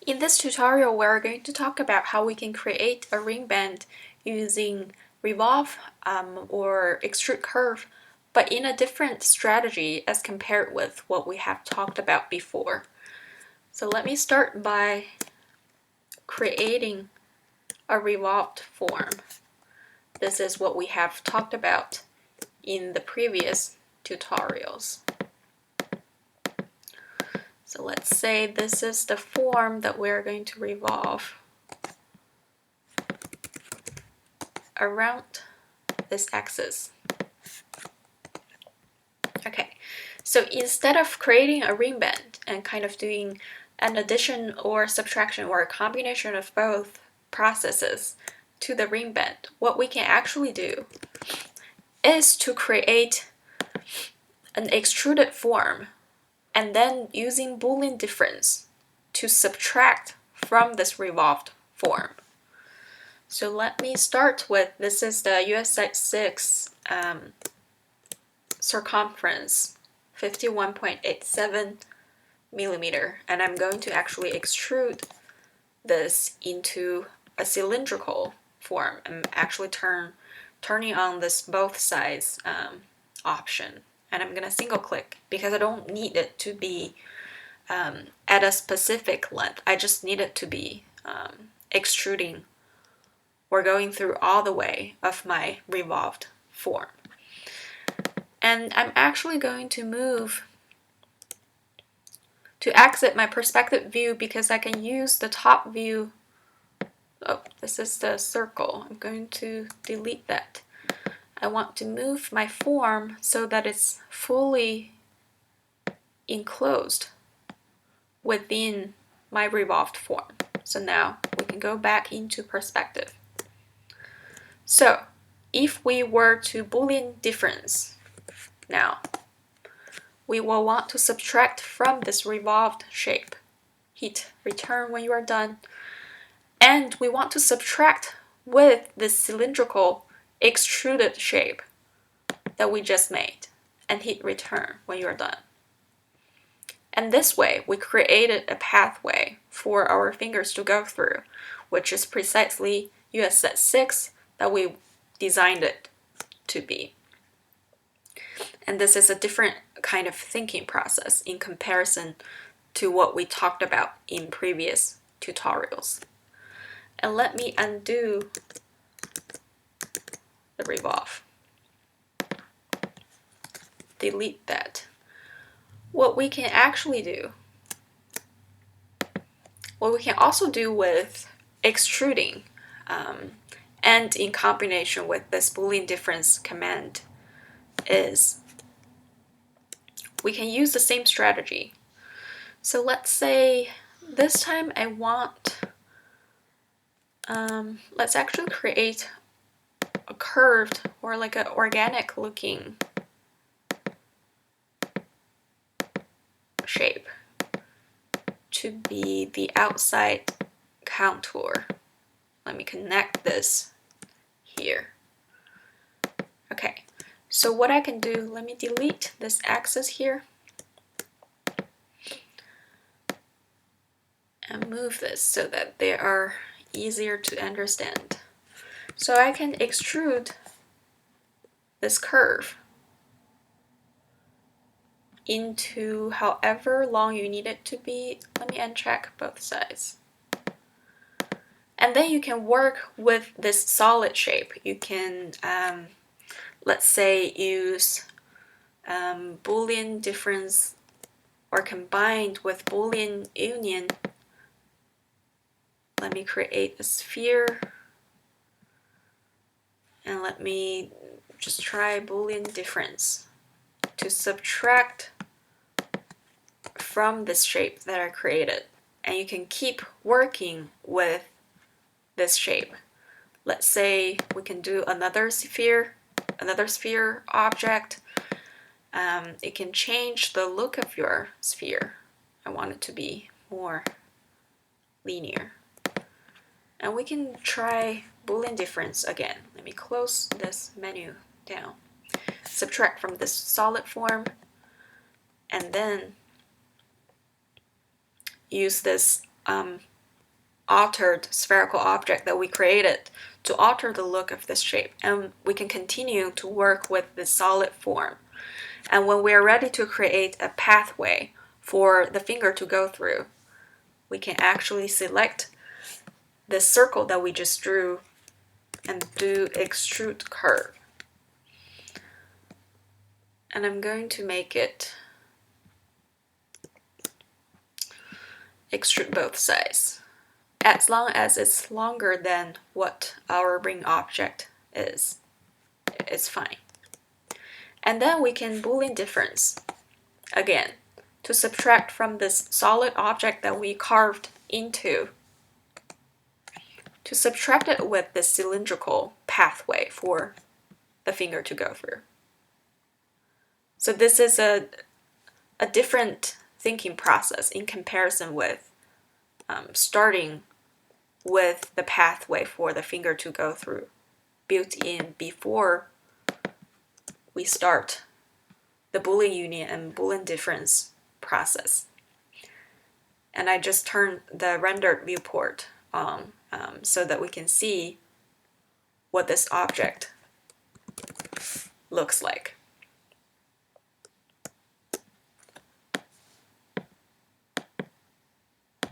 In this tutorial, we're going to talk about how we can create a ring band using Revolve or ExtrudeCrv, but in a different strategy as compared with what we have talked about before. So let me start by creating a revolved form. This is what we have talked about in the previous tutorials. So let's say this is the form that we're going to revolve around this axis. Okay, so instead of creating a ring band and kind of doing an addition or subtraction or a combination of both processes to the ring band, what we can actually do is to create an extruded form and then using Boolean difference to subtract from this revolved form. So let me start with, this is the US side 6 circumference, 51.87 millimeter, and I'm going to actually extrude this into a cylindrical form. I'm actually turning on this both sides option, and I'm gonna single click because I don't need it to be at a specific length. I just need it to be extruding or going through all the way of my revolved form. And I'm actually going to move to exit my perspective view because I can use the top view. Oh, this is the circle. I'm going to delete that. I want to move my form so that it's fully enclosed within my revolved form. So now we can go back into perspective. So if we were to Boolean difference now, we will want to subtract from this revolved shape. Hit return when you are done. And we want to subtract with this cylindrical extruded shape that we just made, and hit return when you are done. And this way, we created a pathway for our fingers to go through, which is precisely US set 6 that we designed it to be. And this is a different kind of thinking process in comparison to what we talked about in previous tutorials. And let me undo the revolve. Delete that. What we can actually do, what we can also do with extruding and in combination with this Boolean difference command is we can use the same strategy. So let's say this time I want, let's actually create a curved or like an organic looking shape to be the outside contour. Let me connect this here. Okay, so what I can do, let me delete this axis here and move this so that they are easier to understand. So I can extrude this curve into however long you need it to be. Let me uncheck both sides. And then you can work with this solid shape. You can, let's say, use Boolean difference or combined with Boolean union. Let me create a sphere. And let me just try Boolean difference to subtract from this shape that I created. And you can keep working with this shape. Let's say we can do another sphere object. It can change the look of your sphere. I want it to be more linear. And we can try Boolean difference again. Let me close this menu down. Subtract from this solid form, and then use this altered spherical object that we created to alter the look of this shape, and we can continue to work with the solid form. And when we are ready to create a pathway for the finger to go through, we can actually select the circle that we just drew and do ExtrudeCrv. And I'm going to make it extrude both sides, as long as it's longer than what our ring object is. It's fine. And then we can Boolean difference again to subtract from this solid object that we carved into, to subtract it with this cylindrical pathway for the finger to go through. So this is a different thinking process in comparison with starting with the pathway for the finger to go through built in before we start the Boolean union and Boolean difference process. And I just turned the rendered viewport on so that we can see what this object looks like.